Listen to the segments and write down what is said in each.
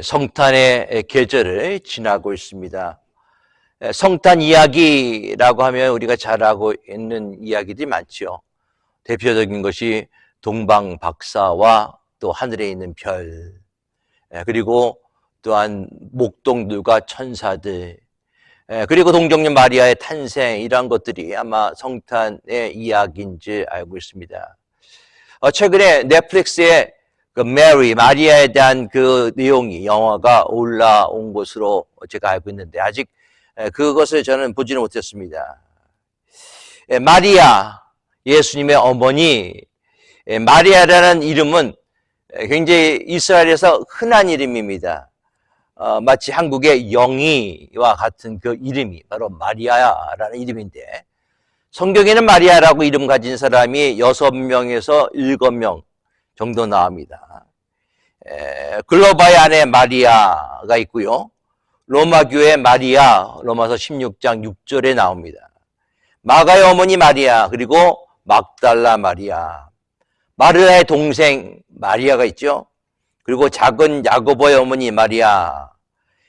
성탄의 계절을 지나고 있습니다. 성탄 이야기라고 하면 우리가 잘 알고 있는 이야기들이 많죠. 대표적인 것이 동방박사와 또 하늘에 있는 별, 그리고 또한 목동들과 천사들, 그리고 동정녀 마리아의 탄생, 이러한 것들이 아마 성탄의 이야기인지 알고 있습니다. 최근에 넷플릭스에 그 마리아에 대한 그 내용이 영화가 올라온 것으로 제가 알고 있는데 아직 그것을 저는 보지는 못했습니다. 마리아, 예수님의 어머니, 마리아라는 이름은 굉장히 이스라엘에서 흔한 이름입니다. 마치 한국의 영희와 같은 그 이름이 바로 마리아라는 이름인데, 성경에는 마리아라고 이름 가진 사람이 6명에서 7명 정도 나옵니다. 글로바의 아내 마리아가 있고요. 로마교회 마리아, 로마서 16장 6절에 나옵니다. 마가의 어머니 마리아, 그리고 막달라 마리아, 마르다의 동생 마리아가 있죠. 그리고 작은 야고보의 어머니 마리아.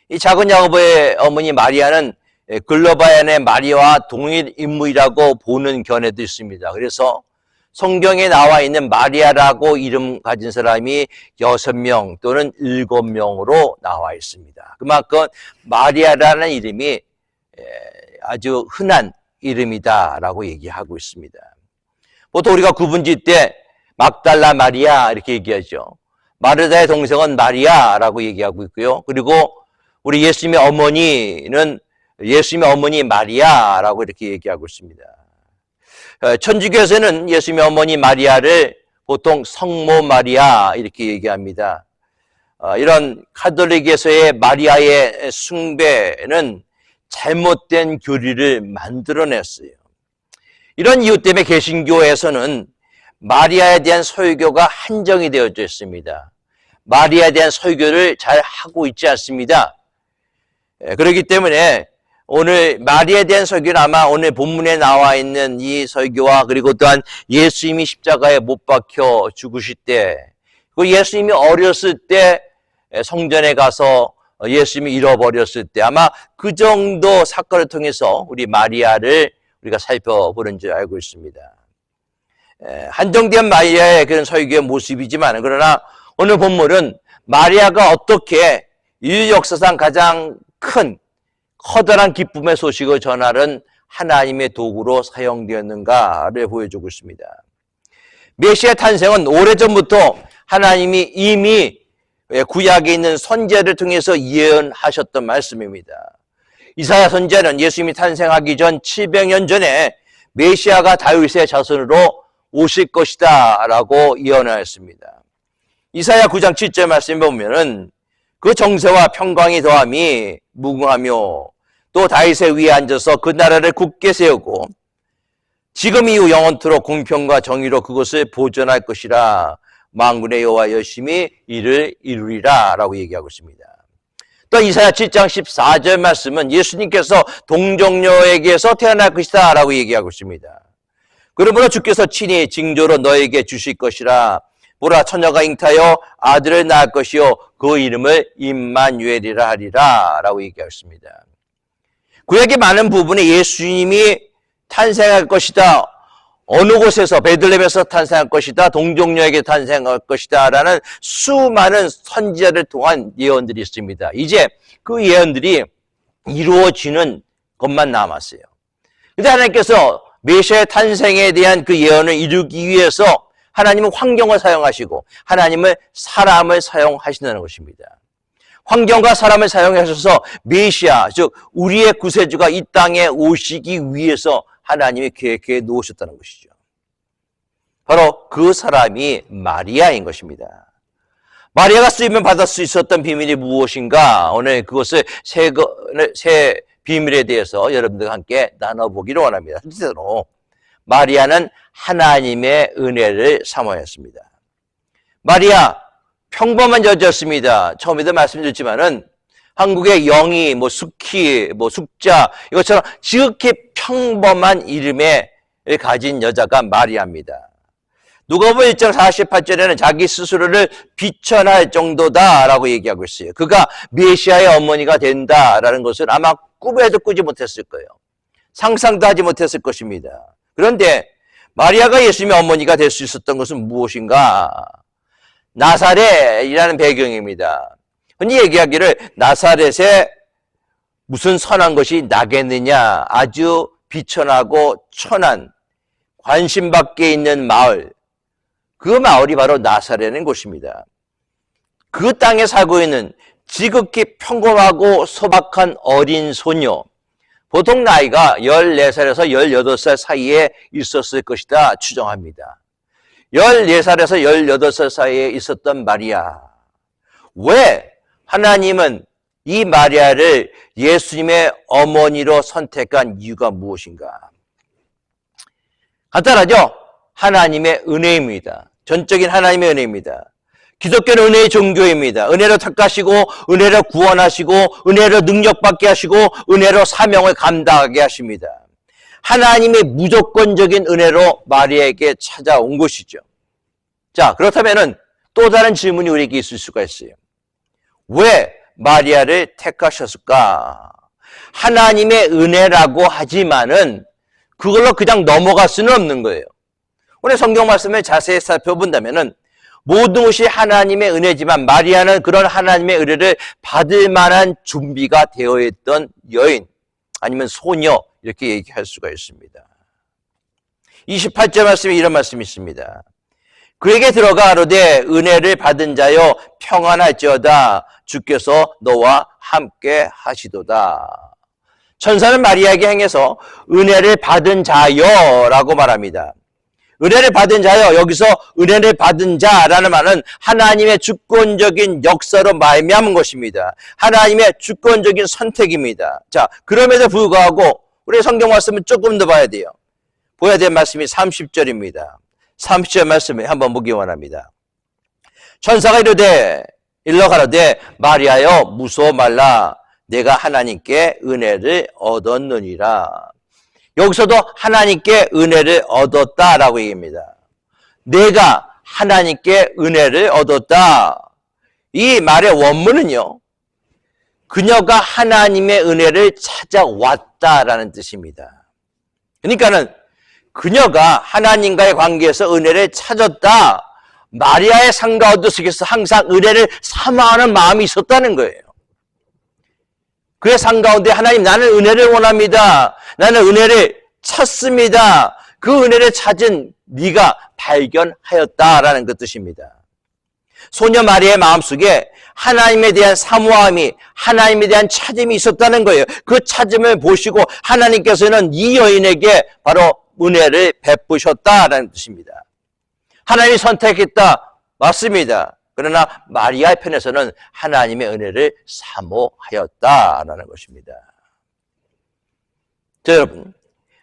이 작은 야고보의 어머니 마리아는 글로바의 아내 마리아와 동일 인물이라고 보는 견해도 있습니다. 그래서 성경에 나와 있는 마리아라고 이름 가진 사람이 6명 또는 7명으로 나와 있습니다. 그만큼 마리아라는 이름이 아주 흔한 이름이다라고 얘기하고 있습니다. 보통 우리가 구분짓 때 막달라 마리아 이렇게 얘기하죠. 마르다의 동생은 마리아라고 얘기하고 있고요. 그리고 우리 예수님의 어머니는 예수님의 어머니 마리아라고 이렇게 얘기하고 있습니다. 천주교에서는 예수님의 어머니 마리아를 보통 성모 마리아 이렇게 얘기합니다. 이런 가톨릭에서의 마리아의 숭배는 잘못된 교리를 만들어냈어요. 이런 이유 때문에 개신교에서는 마리아에 대한 설교가 한정이 되어져 있습니다. 마리아에 대한 설교를 잘 하고 있지 않습니다. 그렇기 때문에 오늘 마리아에 대한 설교는 아마 오늘 본문에 나와 있는 이 설교와 그리고 또한 예수님이 십자가에 못 박혀 죽으실 때, 그리고 예수님이 어렸을 때 성전에 가서 예수님이 잃어버렸을 때 아마 그 정도 사건을 통해서 우리 마리아를 우리가 살펴보는 줄 알고 있습니다. 한정된 마리아의 그런 설교의 모습이지만, 그러나 오늘 본문은 마리아가 어떻게 인류 역사상 가장 큰 커다란 기쁨의 소식을 전하는 하나님의 도구로 사용되었는가를 보여주고 있습니다. 메시아 탄생은 오래전부터 하나님이 이미 구약에 있는 선지자를 통해서 예언하셨던 말씀입니다. 이사야 선지자는 예수님이 탄생하기 전 700년 전에 메시아가 다윗의 자손으로 오실 것이다 라고 예언하였습니다. 이사야 9장 7절 말씀에 보면은 그 정세와 평강이 더함이 무궁하며 또 다윗의 위에 앉아서 그 나라를 굳게 세우고 지금 이후 영원토록 공평과 정의로 그것을 보존할 것이라 만군의 여호와 열심히 이를 이루리라 라고 얘기하고 있습니다. 또 이사야 7장 14절 말씀은 예수님께서 동정녀에게서 태어날 것이다 라고 얘기하고 있습니다. 그러므로 주께서 친히 징조로 너에게 주실 것이라. 보라, 처녀가 잉타하여 아들을 낳을 것이요 그 이름을 임마누엘이라 하리라 라고 얘기했습니다. 구약의 많은 부분에 예수님이 탄생할 것이다, 어느 곳에서 베들레헴에서 탄생할 것이다, 동정녀에게 탄생할 것이다 라는 수많은 선지자를 통한 예언들이 있습니다. 이제 그 예언들이 이루어지는 것만 남았어요. 그런데 하나님께서 메시아의 탄생에 대한 그 예언을 이루기 위해서 하나님은 환경을 사용하시고 하나님은 사람을 사용하신다는 것입니다. 환경과 사람을 사용하셔서 메시아, 즉 우리의 구세주가 이 땅에 오시기 위해서 하나님이 계획해 놓으셨다는 것이죠. 바로 그 사람이 마리아인 것입니다. 마리아가 쓰임을 받을 수 있었던 비밀이 무엇인가? 오늘 그것을 세 비밀에 대해서 여러분들과 함께 나눠보기를 원합니다. 첫째로 마리아는 하나님의 은혜를 사모했습니다. 마리아, 평범한 여자였습니다. 처음에도 말씀드렸지만은 한국의 영희, 숙희, 숙자 이것처럼 지극히 평범한 이름을 가진 여자가 마리아입니다. 누가복음 1장 48절에는 자기 스스로를 비천할 정도다라고 얘기하고 있어요. 그가 메시아의 어머니가 된다라는 것을 아마 꿈에도 꾸지 못했을 거예요. 상상도 하지 못했을 것입니다. 그런데 마리아가 예수님의 어머니가 될 수 있었던 것은 무엇인가? 나사렛이라는 배경입니다. 흔히 얘기하기를 나사렛에 무슨 선한 것이 나겠느냐, 아주 비천하고 천한 관심 밖에 있는 마을, 그 마을이 바로 나사렛인 곳입니다. 그 땅에 살고 있는 지극히 평범하고 소박한 어린 소녀, 보통 나이가 14살에서 18살 사이에 있었을 것이다 추정합니다. 14살에서 18살 사이에 있었던 마리아. 왜 하나님은 이 마리아를 예수님의 어머니로 선택한 이유가 무엇인가? 간단하죠? 하나님의 은혜입니다. 전적인 하나님의 은혜입니다. 기독교는 은혜의 종교입니다. 은혜로 택하시고, 은혜로 구원하시고, 은혜로 능력받게 하시고, 은혜로 사명을 감당하게 하십니다. 하나님의 무조건적인 은혜로 마리아에게 찾아온 것이죠. 자, 그렇다면은 또 다른 질문이 우리에게 있을 수가 있어요. 왜 마리아를 택하셨을까? 하나님의 은혜라고 하지만은 그걸로 그냥 넘어갈 수는 없는 거예요. 오늘 성경 말씀을 자세히 살펴본다면은 모든 것이 하나님의 은혜지만 마리아는 그런 하나님의 은혜를 받을 만한 준비가 되어 있던 여인 아니면 소녀 이렇게 얘기할 수가 있습니다. 28절 말씀에 이런 말씀이 있습니다. 그에게 들어가 가로되 은혜를 받은 자여 평안할지어다 주께서 너와 함께 하시도다. 천사는 마리아에게 행해서 은혜를 받은 자여라고 말합니다. 은혜를 받은 자여, 여기서 은혜를 받은 자라는 말은 하나님의 주권적인 역사로 말미암은 것입니다. 하나님의 주권적인 선택입니다. 자, 그럼에도 불구하고 우리 성경 말씀은 조금 더 봐야 돼요. 보아야 될 말씀이 30절입니다. 30절 말씀을 한번 보기 원합니다. 천사가 이르되 일러 가로되 마리아여 무서워 말라 내가 하나님께 은혜를 얻었느니라. 여기서도 하나님께 은혜를 얻었다라고 얘기합니다. 내가 하나님께 은혜를 얻었다. 이 말의 원문은요, 그녀가 하나님의 은혜를 찾아왔다라는 뜻입니다. 그러니까는 그녀가 하나님과의 관계에서 은혜를 찾았다. 마리아의 삶 가운데 속에서 항상 은혜를 사모하는 마음이 있었다는 거예요. 그의 삶 가운데 하나님 나는 은혜를 원합니다. 나는 은혜를 찾습니다. 그 은혜를 찾은 네가 발견하였다라는 그 뜻입니다. 소녀 마리아의 마음속에 하나님에 대한 사모함이 하나님에 대한 찾음이 있었다는 거예요. 그 찾음을 보시고 하나님께서는 이 여인에게 바로 은혜를 베푸셨다라는 뜻입니다. 하나님이 선택했다. 맞습니다. 그러나 마리아의 편에서는 하나님의 은혜를 사모하였다라는 것입니다. 자, 여러분,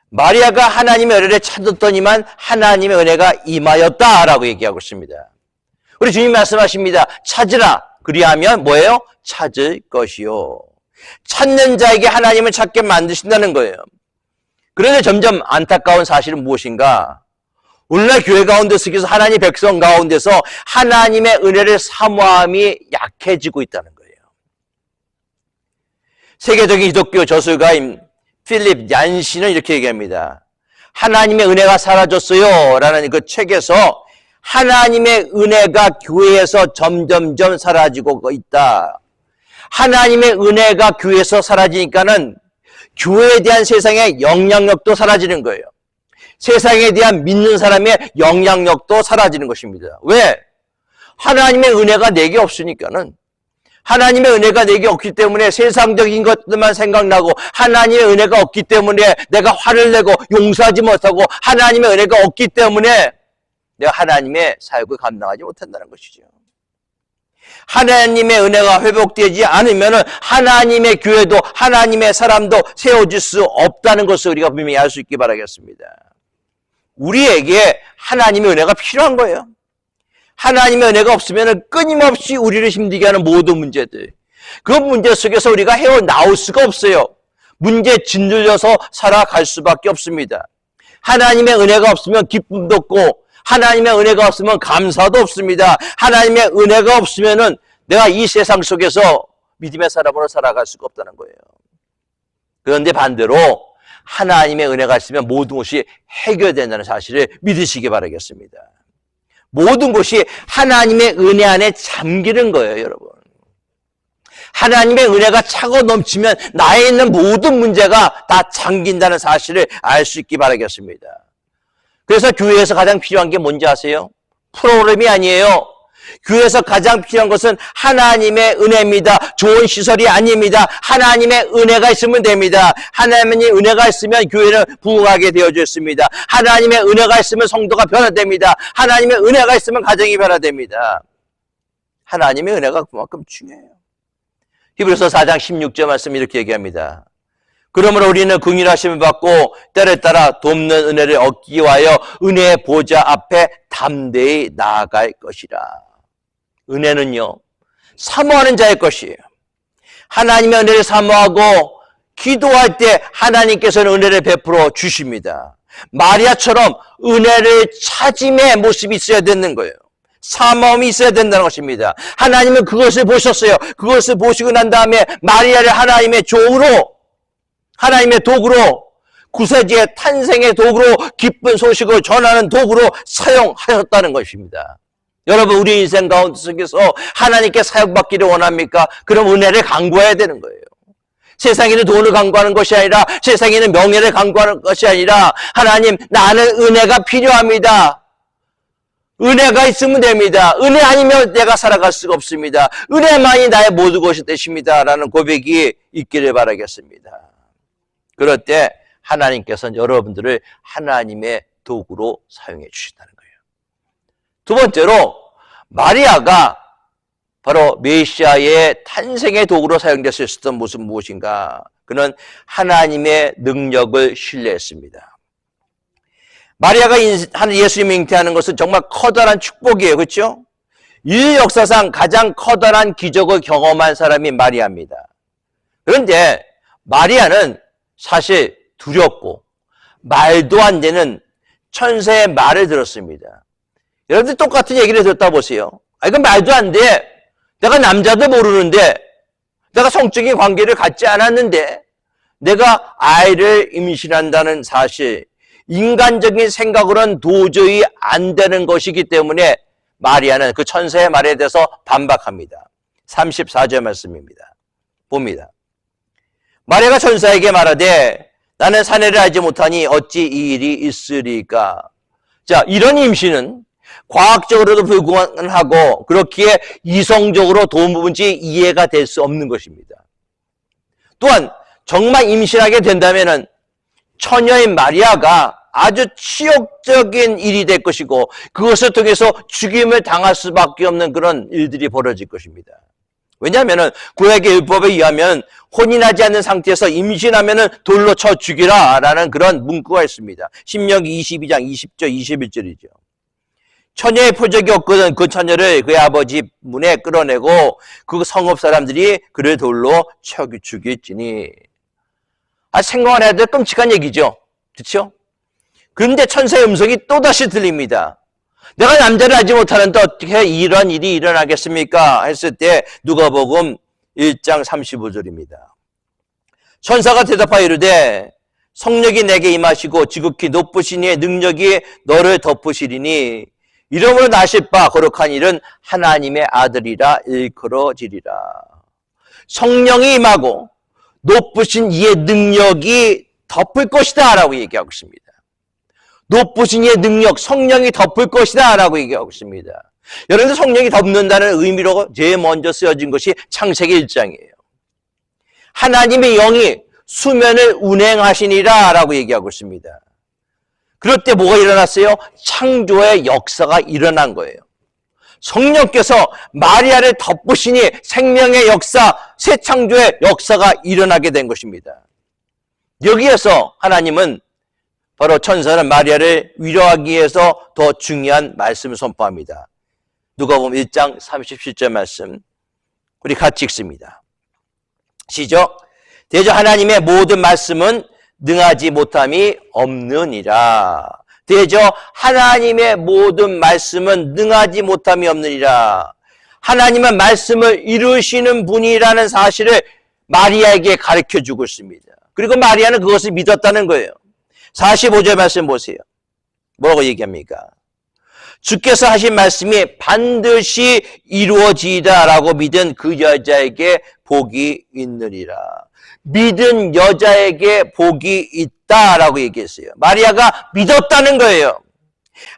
마리아가 하나님의 은혜를 찾았더니만 하나님의 은혜가 임하였다라고 얘기하고 있습니다. 우리 주님 말씀하십니다. 찾으라. 그리하면 뭐예요? 찾을 것이요. 찾는 자에게 하나님을 찾게 만드신다는 거예요. 그런데 점점 안타까운 사실은 무엇인가? 오늘날 교회 가운데 속에서 하나님 백성 가운데서 하나님의 은혜를 사모함이 약해지고 있다는 거예요. 세계적인 기독교 저술가인 필립 얀시는 이렇게 얘기합니다. 하나님의 은혜가 사라졌어요 라는 그 책에서 하나님의 은혜가 교회에서 점점점 사라지고 있다. 하나님의 은혜가 교회에서 사라지니까는 교회에 대한 세상의 영향력도 사라지는 거예요. 세상에 대한 믿는 사람의 영향력도 사라지는 것입니다. 왜? 하나님의 은혜가 내게 없으니까는, 하나님의 은혜가 내게 없기 때문에 세상적인 것들만 생각나고, 하나님의 은혜가 없기 때문에 내가 화를 내고 용서하지 못하고, 하나님의 은혜가 없기 때문에 내가 하나님의 사역을 감당하지 못한다는 것이죠. 하나님의 은혜가 회복되지 않으면 하나님의 교회도 하나님의 사람도 세워질 수 없다는 것을 우리가 분명히 알 수 있기 바라겠습니다. 우리에게 하나님의 은혜가 필요한 거예요. 하나님의 은혜가 없으면 끊임없이 우리를 힘들게 하는 모든 문제들, 그 문제 속에서 우리가 헤어나올 수가 없어요. 문제에 짓눌려서 살아갈 수밖에 없습니다. 하나님의 은혜가 없으면 기쁨도 없고, 하나님의 은혜가 없으면 감사도 없습니다. 하나님의 은혜가 없으면은 내가 이 세상 속에서 믿음의 사람으로 살아갈 수가 없다는 거예요. 그런데 반대로 하나님의 은혜가 있으면 모든 것이 해결된다는 사실을 믿으시기 바라겠습니다. 모든 것이 하나님의 은혜 안에 잠기는 거예요, 여러분. 하나님의 은혜가 차고 넘치면 나에 있는 모든 문제가 다 잠긴다는 사실을 알 수 있기 바라겠습니다. 그래서 교회에서 가장 필요한 게 뭔지 아세요? 프로그램이 아니에요. 교회에서 가장 필요한 것은 하나님의 은혜입니다. 좋은 시설이 아닙니다. 하나님의 은혜가 있으면 됩니다. 하나님의 은혜가 있으면 교회는 부흥하게 되어져 있습니다. 하나님의 은혜가 있으면 성도가 변화됩니다. 하나님의 은혜가 있으면 가정이 변화됩니다. 하나님의 은혜가 그만큼 중요해요. 히브리서 4장 16절 말씀 이렇게 얘기합니다. 그러므로 우리는 긍휼하심을 받고 때를 따라 돕는 은혜를 얻기 위하여 은혜의 보좌 앞에 담대히 나아갈 것이라. 은혜는요, 사모하는 자의 것이에요. 하나님의 은혜를 사모하고 기도할 때 하나님께서는 은혜를 베풀어 주십니다. 마리아처럼 은혜를 찾음의 모습이 있어야 되는 거예요. 사모함이 있어야 된다는 것입니다. 하나님은 그것을 보셨어요. 그것을 보시고 난 다음에 마리아를 하나님의 종으로, 하나님의 도구로, 구세주의 탄생의 도구로, 기쁜 소식을 전하는 도구로 사용하셨다는 것입니다. 여러분, 우리 인생 가운데 속에서 하나님께 사용받기를 원합니까? 그럼 은혜를 강구해야 되는 거예요. 세상에는 돈을 강구하는 것이 아니라, 세상에는 명예를 강구하는 것이 아니라, 하나님, 나는 은혜가 필요합니다. 은혜가 있으면 됩니다. 은혜 아니면 내가 살아갈 수가 없습니다. 은혜만이 나의 모든 것이 되십니다. 라는 고백이 있기를 바라겠습니다. 그럴 때 하나님께서는 여러분들을 하나님의 도구로 사용해 주신다는 거예요. 두 번째로, 마리아가 바로 메시아의 탄생의 도구로 사용될 수 있었던 모습은 무엇인가? 그는 하나님의 능력을 신뢰했습니다. 마리아가 예수님을 잉태하는 것은 정말 커다란 축복이에요. 그렇죠? 인류 역사상 가장 커다란 기적을 경험한 사람이 마리아입니다. 그런데 마리아는 사실 두렵고 말도 안 되는 천사의 말을 들었습니다. 여러분들 똑같은 얘기를 듣다 보세요. 이건 말도 안 돼. 내가 남자도 모르는데, 내가 성적인 관계를 갖지 않았는데, 내가 아이를 임신한다는 사실, 인간적인 생각으로는 도저히 안 되는 것이기 때문에 마리아는 그 천사의 말에 대해서 반박합니다. 34절 말씀입니다. 봅니다. 마리아가 천사에게 말하되 나는 사내를 알지 못하니 어찌 이 일이 있으리까? 자, 이런 임신은 과학적으로도 불가능하고 그렇기에 이성적으로 도무지 이해가 될 수 없는 것입니다. 또한 정말 임신하게 된다면은 처녀인 마리아가 아주 치욕적인 일이 될 것이고 그것을 통해서 죽임을 당할 수밖에 없는 그런 일들이 벌어질 것입니다. 왜냐하면 구약의 율법에 의하면 혼인하지 않는 상태에서 임신하면 돌로 쳐 죽이라 라는 그런 문구가 있습니다. 신명기 22장 20절 21절이죠. 처녀의 표적이 없거든 그 처녀를 그의 아버지 문에 끌어내고 그 성읍 사람들이 그를 돌로 쳐 죽일지니. 생각만 해도 끔찍한 얘기죠. 그렇죠? 그런데 천사의 음성이 또다시 들립니다. 내가 남자를 알지 못하는데 어떻게 이런 일이 일어나겠습니까? 했을 때 누가복음 1장 35절입니다. 천사가 대답하여 이르되 성령이 내게 임하시고 지극히 높으신 이의 능력이 너를 덮으시리니 이름으로 나실 바 거룩한 일은 하나님의 아들이라 일컬어지리라. 성령이 임하고 높으신 이의 능력이 덮을 것이다 라고 얘기하고 있습니다. 높으신 이의 능력, 성령이 덮을 것이다 라고 얘기하고 있습니다. 여러분들 성령이 덮는다는 의미로 제일 먼저 쓰여진 것이 창세기 1장이에요. 하나님의 영이 수면을 운행하시니라 라고 얘기하고 있습니다. 그럴 때 뭐가 일어났어요? 창조의 역사가 일어난 거예요. 성령께서 마리아를 덮으시니 생명의 역사, 새 창조의 역사가 일어나게 된 것입니다. 여기에서 하나님은 바로 천사는 마리아를 위로하기 위해서 더 중요한 말씀을 선포합니다. 누가복음 1장 37절 말씀 우리 같이 읽습니다. 시작. 대저 하나님의 모든 말씀은 능하지 못함이 없느니라. 대저 하나님의 모든 말씀은 능하지 못함이 없느니라. 하나님은 말씀을 이루시는 분이라는 사실을 마리아에게 가르쳐주고 있습니다. 그리고 마리아는 그것을 믿었다는 거예요. 45절 말씀 보세요. 뭐라고 얘기합니까? 주께서 하신 말씀이 반드시 이루어지리라라고 믿은 그 여자에게 복이 있느니라. 믿은 여자에게 복이 있다라고 얘기했어요. 마리아가 믿었다는 거예요.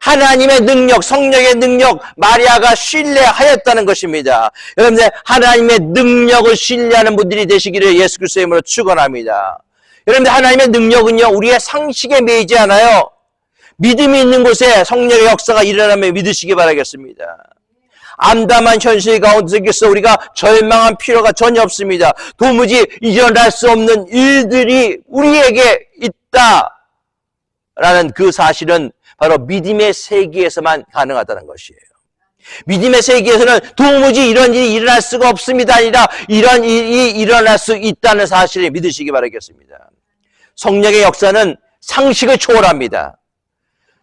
하나님의 능력, 성령의 능력, 마리아가 신뢰하였다는 것입니다. 여러분들, 하나님의 능력을 신뢰하는 분들이 되시기를 예수 그리스도의 이름으로 축원합니다. 여러분들, 하나님의 능력은요, 우리의 상식에 매이지 않아요. 믿음이 있는 곳에 성령의 역사가 일어나면 믿으시기 바라겠습니다. 암담한 현실 가운데서 우리가 절망한 필요가 전혀 없습니다. 도무지 일어날 수 없는 일들이 우리에게 있다라는 그 사실은 바로 믿음의 세계에서만 가능하다는 것이에요. 믿음의 세계에서는 도무지 이런 일이 일어날 수가 없습니다. 아니라 이런 일이 일어날 수 있다는 사실을 믿으시기 바라겠습니다. 성령의 역사는 상식을 초월합니다.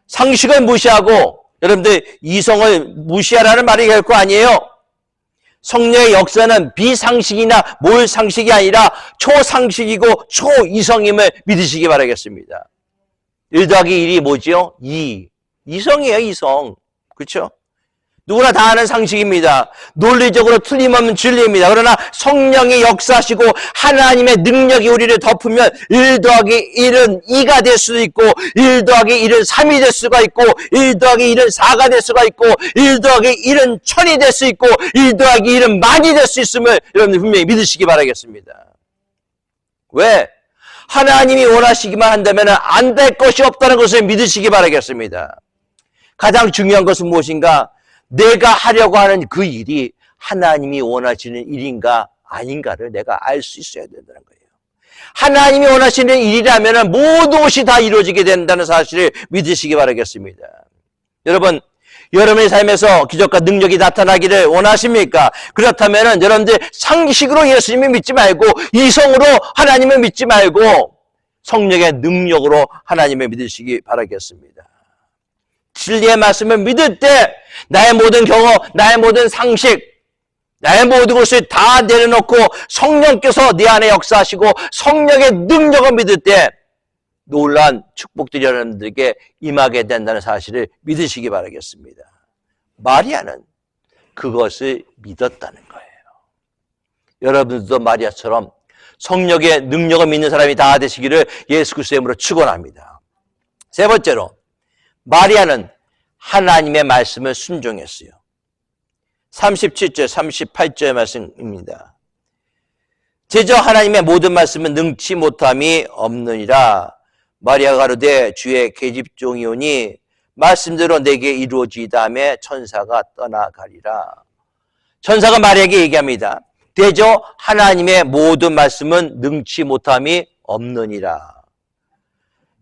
상식을 무시하고 여러분들 이성을 무시하라는 말이 결코 아니에요. 성령의 역사는 비상식이나 몰상식이 아니라 초상식이고 초이성임을 믿으시기 바라겠습니다. 1 더하기 1이 뭐죠? 2. 이성이에요, 이성. 그렇죠? 누구나 다 아는 상식입니다. 논리적으로 틀림없는 진리입니다. 그러나 성령이 역사하시고 하나님의 능력이 우리를 덮으면 1 더하기 1은 2가 될 수도 있고 1 더하기 1은 3이 될 수가 있고 1 더하기 1은 4가 될 수가 있고 1 더하기 1은 1000이 될 수 있고 1 더하기 1은 만이 될 수 있음을 여러분들 분명히 믿으시기 바라겠습니다. 왜? 하나님이 원하시기만 한다면 안 될 것이 없다는 것을 믿으시기 바라겠습니다. 가장 중요한 것은 무엇인가? 내가 하려고 하는 그 일이 하나님이 원하시는 일인가 아닌가를 내가 알 수 있어야 된다는 거예요. 하나님이 원하시는 일이라면 모든 것이 다 이루어지게 된다는 사실을 믿으시기 바라겠습니다. 여러분, 여러분의 삶에서 기적과 능력이 나타나기를 원하십니까? 그렇다면 여러분들 상식으로 예수님을 믿지 말고 이성으로 하나님을 믿지 말고 성령의 능력으로 하나님을 믿으시기 바라겠습니다. 진리의 말씀을 믿을 때 나의 모든 경험, 나의 모든 상식, 나의 모든 것을 다 내려놓고 성령께서 내 안에 역사하시고 성령의 능력을 믿을 때 놀라운 축복들이 여러분들에게 임하게 된다는 사실을 믿으시기 바라겠습니다. 마리아는 그것을 믿었다는 거예요. 여러분들도 마리아처럼 성령의 능력을 믿는 사람이 다 되시기를 예수 그리스도의 이름으로 축원합니다. 세 번째로, 마리아는 하나님의 말씀을 순종했어요. 37절, 38절의 말씀입니다. 제저 하나님의 모든 말씀은 능치 못함이 없느니라. 마리아가 가로되 주의 계집종이오니 말씀대로 내게 이루어지이다 하매 천사가 떠나가리라. 천사가 마리아에게 얘기합니다. 대저 하나님의 모든 말씀은 능치 못함이 없느니라.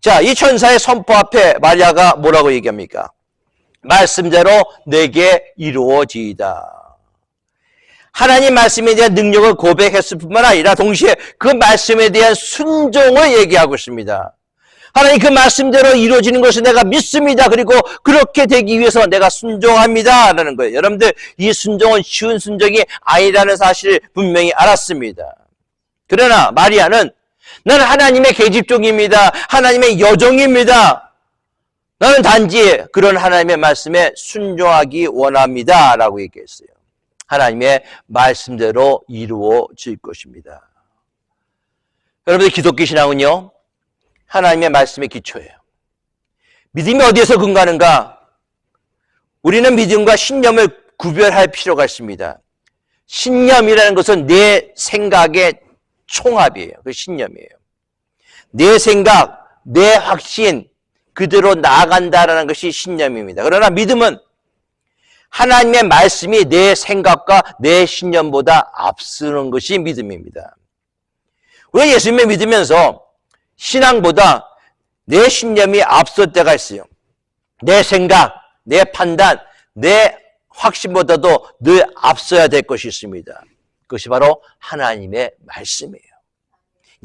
자, 이 천사의 선포 앞에 마리아가 뭐라고 얘기합니까? 말씀대로 내게 이루어지이다. 하나님 말씀에 대한 능력을 고백했을 뿐만 아니라 동시에 그 말씀에 대한 순종을 얘기하고 있습니다. 하나님 그 말씀대로 이루어지는 것을 내가 믿습니다. 그리고 그렇게 되기 위해서 내가 순종합니다. 라는 거예요. 여러분들, 이 순종은 쉬운 순종이 아니라는 사실을 분명히 알았습니다. 그러나 마리아는 나는 하나님의 계집종입니다. 하나님의 여종입니다. 나는 단지 그런 하나님의 말씀에 순종하기 원합니다. 라고 얘기했어요. 하나님의 말씀대로 이루어질 것입니다. 여러분들, 기독교 신앙은요, 하나님의 말씀의 기초예요. 믿음이 어디에서 근거하는가? 우리는 믿음과 신념을 구별할 필요가 있습니다. 신념이라는 것은 내 생각의 총합이에요. 그 신념이에요. 내 생각, 내 확신, 그대로 나아간다라는 것이 신념입니다. 그러나 믿음은 하나님의 말씀이 내 생각과 내 신념보다 앞서는 것이 믿음입니다. 우리가 예수님을 믿으면서 신앙보다 내 신념이 앞설 때가 있어요. 내 생각, 내 판단, 내 확신보다도 늘 앞서야 될 것이 있습니다. 그것이 바로 하나님의 말씀이에요.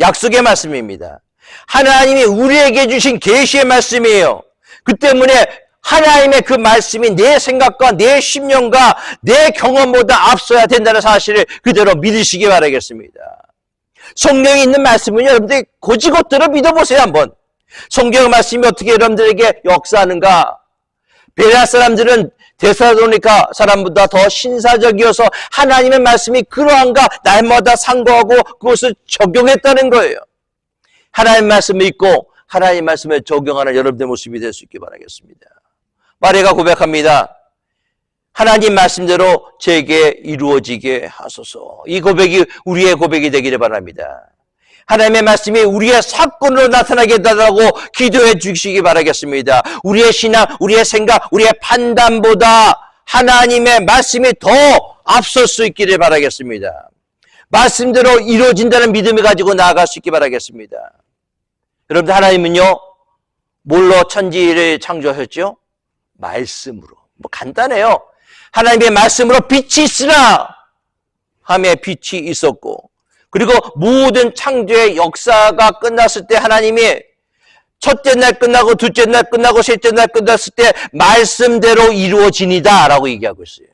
약속의 말씀입니다. 하나님이 우리에게 주신 계시의 말씀이에요. 그 때문에 하나님의 그 말씀이 내 생각과 내 심령과 내 경험보다 앞서야 된다는 사실을 그대로 믿으시기 바라겠습니다. 성경에 있는 말씀은 여러분들이 고지고대로 믿어보세요. 한번. 성경의 말씀이 어떻게 여러분들에게 역사하는가? 베레아 사람들은 데살로니가 사람보다 더 신사적이어서 하나님의 말씀이 그러한가 날마다 상고하고 그것을 적용했다는 거예요. 하나님의 말씀을 믿고 하나님의 말씀을 적용하는 여러분들의 모습이 될 수 있기 바라겠습니다. 마리아가 고백합니다. 하나님 말씀대로 제게 이루어지게 하소서. 이 고백이 우리의 고백이 되기를 바랍니다. 하나님의 말씀이 우리의 사건으로 나타나게 해달라고 기도해 주시기 바라겠습니다. 우리의 신앙, 우리의 생각, 우리의 판단보다 하나님의 말씀이 더 앞설 수 있기를 바라겠습니다. 말씀대로 이루어진다는 믿음을 가지고 나아갈 수 있기 바라겠습니다. 여러분들, 하나님은요, 뭘로 천지를 창조하셨죠? 말씀으로. 뭐 간단해요. 하나님의 말씀으로 빛이 있으라 하며 빛이 있었고, 그리고 모든 창조의 역사가 끝났을 때 하나님이 첫째 날 끝나고 둘째 날 끝나고 셋째 날 끝났을 때 말씀대로 이루어지니다 라고 얘기하고 있어요.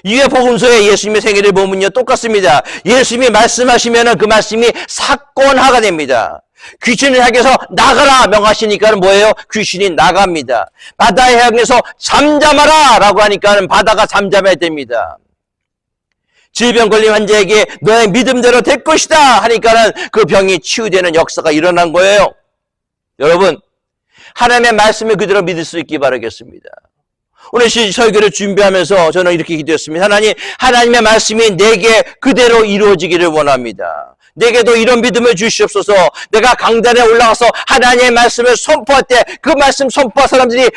이회 복음서에 예수님의 생애를 보면요 똑같습니다. 예수님이 말씀하시면 그 말씀이 사건화가 됩니다. 귀신을 향해서 나가라 명하시니까 뭐예요? 귀신이 나갑니다. 바다에 향해서 잠잠하라 라고 하니까 바다가 잠잠해야 됩니다. 질병 걸린 환자에게 너의 믿음대로 될 것이다 하니까는 그 병이 치유되는 역사가 일어난 거예요. 여러분, 하나님의 말씀을 그대로 믿을 수 있기 바라겠습니다. 오늘 설교를 준비하면서 저는 이렇게 기도했습니다. 하나님의 말씀이 내게 그대로 이루어지기를 원합니다. 내게도 이런 믿음을 주시옵소서. 내가 강단에 올라가서 하나님의 말씀을 선포할 때 그 말씀 선포한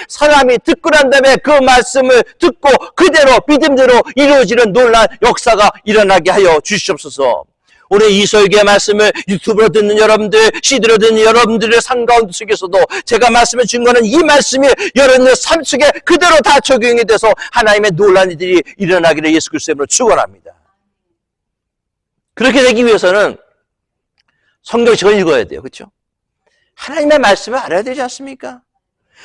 사람이 듣고 난 다음에 그 말씀을 듣고 그대로 믿음대로 이루어지는 놀라운 역사가 일어나게 하여 주시옵소서. 오늘 이 설교의 말씀을 유튜브로 듣는 여러분들, CD로 듣는 여러분들의 삶 가운데 속에서도 제가 말씀을 증거하는 이 말씀이 여러분의 삶 속에 그대로 다 적용이 돼서 하나님의 놀라운 일들이 일어나기를 예수 그리스도의 이름으로 축원합니다. 그렇게 되기 위해서는 성경을 저 읽어야 돼요. 그렇죠? 하나님의 말씀을 알아야 되지 않습니까?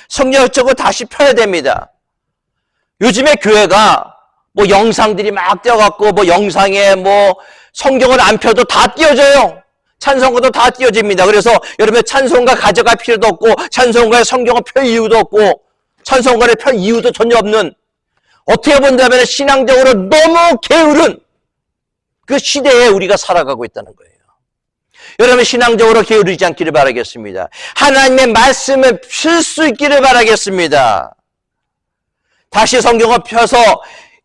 성경을 적고 다시 펴야 됩니다. 요즘에 교회가 뭐 영상들이 막 띄어갖고 뭐 영상에 뭐 성경을 안 펴도 다 띄어져요. 찬송가도 다 띄어집니다. 그래서 여러분 찬송가 가져갈 필요도 없고 찬송가에 성경을 펼 이유도 없고 찬송가를 펼 이유도 전혀 없는, 어떻게 본다면 신앙적으로 너무 게으른 그 시대에 우리가 살아가고 있다는 거예요. 여러분, 신앙적으로 게으르지 않기를 바라겠습니다. 하나님의 말씀을 필 수 있기를 바라겠습니다. 다시 성경을 펴서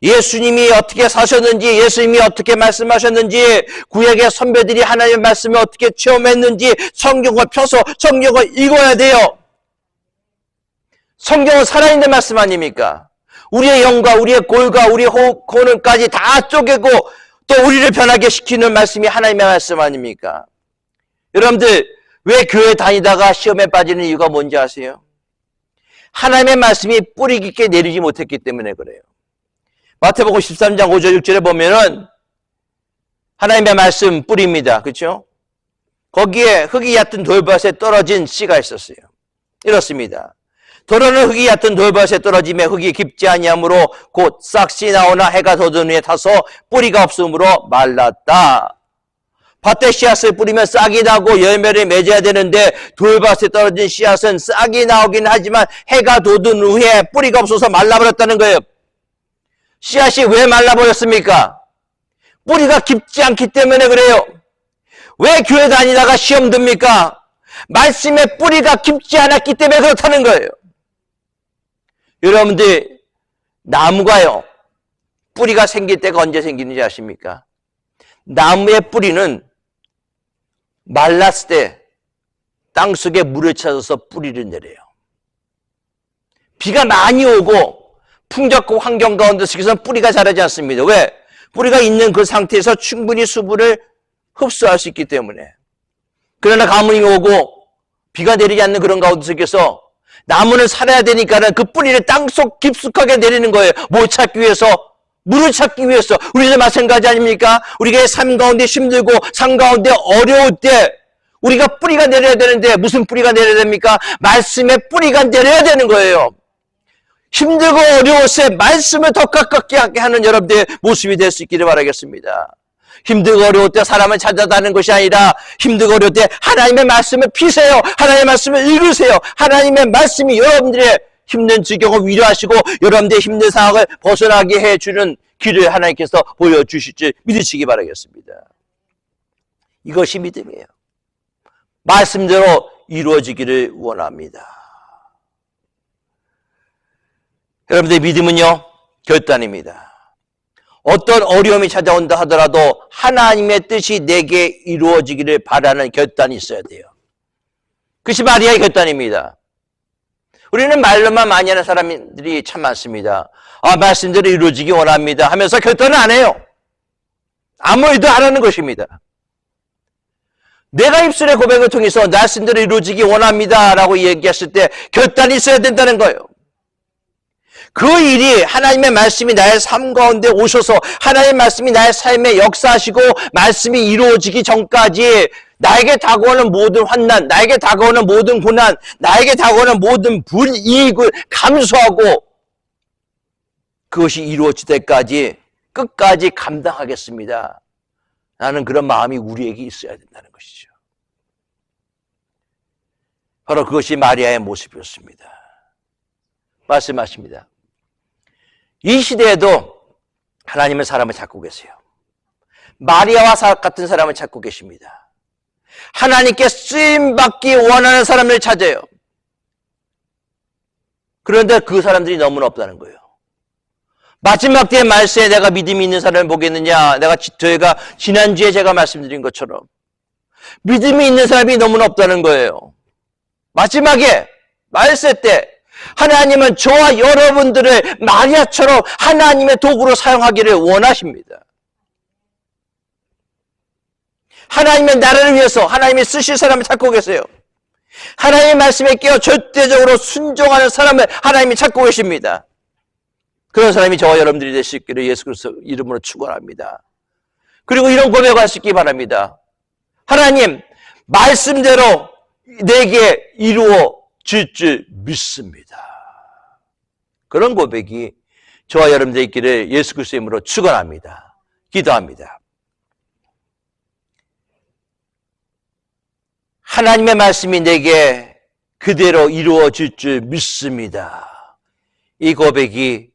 예수님이 어떻게 사셨는지, 예수님이 어떻게 말씀하셨는지, 구약의 선배들이 하나님의 말씀을 어떻게 체험했는지 성경을 펴서 성경을 읽어야 돼요. 성경은 살아있는 말씀 아닙니까? 우리의 영과 우리의 골과 우리의 호흡까지 다 쪼개고 또 우리를 변하게 시키는 말씀이 하나님의 말씀 아닙니까? 여러분들, 왜 교회 다니다가 시험에 빠지는 이유가 뭔지 아세요? 하나님의 말씀이 뿌리 깊게 내리지 못했기 때문에 그래요. 마태복음 13장 5절 6절에 보면은 하나님의 말씀 뿌리입니다. 그렇죠? 거기에 흙이 얕은 돌밭에 떨어진 씨가 있었어요. 이렇습니다. 더러는 흙이 얕은 돌밭에 떨어지며 흙이 깊지 아니하므로 곧 싹씨 나오나 해가 돋은 후에 타서 뿌리가 없으므로 말랐다. 밭에 씨앗을 뿌리면 싹이 나고 열매를 맺어야 되는데 돌밭에 떨어진 씨앗은 싹이 나오긴 하지만 해가 돋은 후에 뿌리가 없어서 말라버렸다는 거예요. 씨앗이 왜 말라버렸습니까? 뿌리가 깊지 않기 때문에 그래요. 왜 교회 다니다가 시험 듭니까? 말씀의 뿌리가 깊지 않았기 때문에 그렇다는 거예요. 여러분들, 나무가요, 뿌리가 생길 때가 언제 생기는지 아십니까? 나무의 뿌리는 말랐을 때 땅속에 물을 찾아서 뿌리를 내려요. 비가 많이 오고 풍족한 환경 가운데 속에서는 뿌리가 자라지 않습니다. 왜? 뿌리가 있는 그 상태에서 충분히 수분을 흡수할 수 있기 때문에. 그러나 가뭄이 오고 비가 내리지 않는 그런 가운데 속에서 나무는 살아야 되니까는 그 뿌리를 땅속 깊숙하게 내리는 거예요. 뭘 찾기 위해서? 물을 찾기 위해서. 우리도 마찬가지 아닙니까? 우리가 삶 가운데 힘들고 삶 가운데 어려울 때 우리가 뿌리가 내려야 되는데 무슨 뿌리가 내려야 됩니까? 말씀의 뿌리가 내려야 되는 거예요. 힘들고 어려웠을 때 말씀을 더 가깝게 하는 여러분들의 모습이 될 수 있기를 바라겠습니다. 힘들고 어려울 때 사람을 찾아다니는 것이 아니라 힘들고 어려울 때 하나님의 말씀을 피세요. 하나님의 말씀을 읽으세요. 하나님의 말씀이 여러분들의 힘든 지경을 위로하시고 여러분들의 힘든 상황을 벗어나게 해주는 길을 하나님께서 보여주실 줄 믿으시기 바라겠습니다. 이것이 믿음이에요. 말씀대로 이루어지기를 원합니다. 여러분들의 믿음은요, 결단입니다. 어떤 어려움이 찾아온다 하더라도 하나님의 뜻이 내게 이루어지기를 바라는 결단이 있어야 돼요. 그것이 마리아의 결단입니다. 우리는 말로만 많이 하는 사람들이 참 많습니다. 말씀대로 이루어지기 원합니다 하면서 결단을 안 해요. 아무 일도 안 하는 것입니다. 내가 입술의 고백을 통해서 말씀대로 이루어지기 원합니다 라고 얘기했을 때 결단이 있어야 된다는 거예요. 그 일이 하나님의 말씀이 나의 삶 가운데 오셔서 하나님의 말씀이 나의 삶에 역사하시고 말씀이 이루어지기 전까지 나에게 다가오는 모든 환난, 나에게 다가오는 모든 고난, 나에게 다가오는 모든 불이익을 감수하고 그것이 이루어질 때까지 끝까지 감당하겠습니다. 라는 그런 마음이 우리에게 있어야 된다는 것이죠. 바로 그것이 마리아의 모습이었습니다. 말씀하십니다. 이 시대에도 하나님은 사람을 찾고 계세요. 마리아와 같은 사람을 찾고 계십니다. 하나님께 쓰임받기 원하는 사람을 찾아요. 그런데 그 사람들이 너무나 없다는 거예요. 마지막 때의 말세에 내가 믿음이 있는 사람을 보겠느냐, 저희가 지난주에 제가 말씀드린 것처럼 믿음이 있는 사람이 너무나 없다는 거예요. 마지막에 말세 때 하나님은 저와 여러분들을 마리아처럼 하나님의 도구로 사용하기를 원하십니다. 하나님의 나라를 위해서 하나님이 쓰실 사람을 찾고 계세요. 하나님의 말씀에 깨어 절대적으로 순종하는 사람을 하나님이 찾고 계십니다. 그런 사람이 저와 여러분들이 될 수 있기를 예수 그리스도 이름으로 축원합니다. 그리고 이런 고백을 하시기 바랍니다. 하나님, 말씀대로 내게 이루어질 줄 믿습니다. 그런 고백이 저와 여러분들의 있기를 예수 그리스도의 이름으로 축원합니다. 기도합니다. 하나님의 말씀이 내게 그대로 이루어질 줄 믿습니다. 이 고백이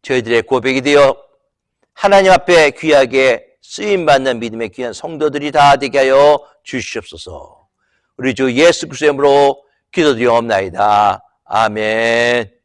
저희들의 고백이 되어 하나님 앞에 귀하게 쓰임받는 믿음의 귀한 성도들이 다 되게 하여 주시옵소서. 우리 주 예수 그리스도의 이름으로 기도드리옵나이다. 아멘.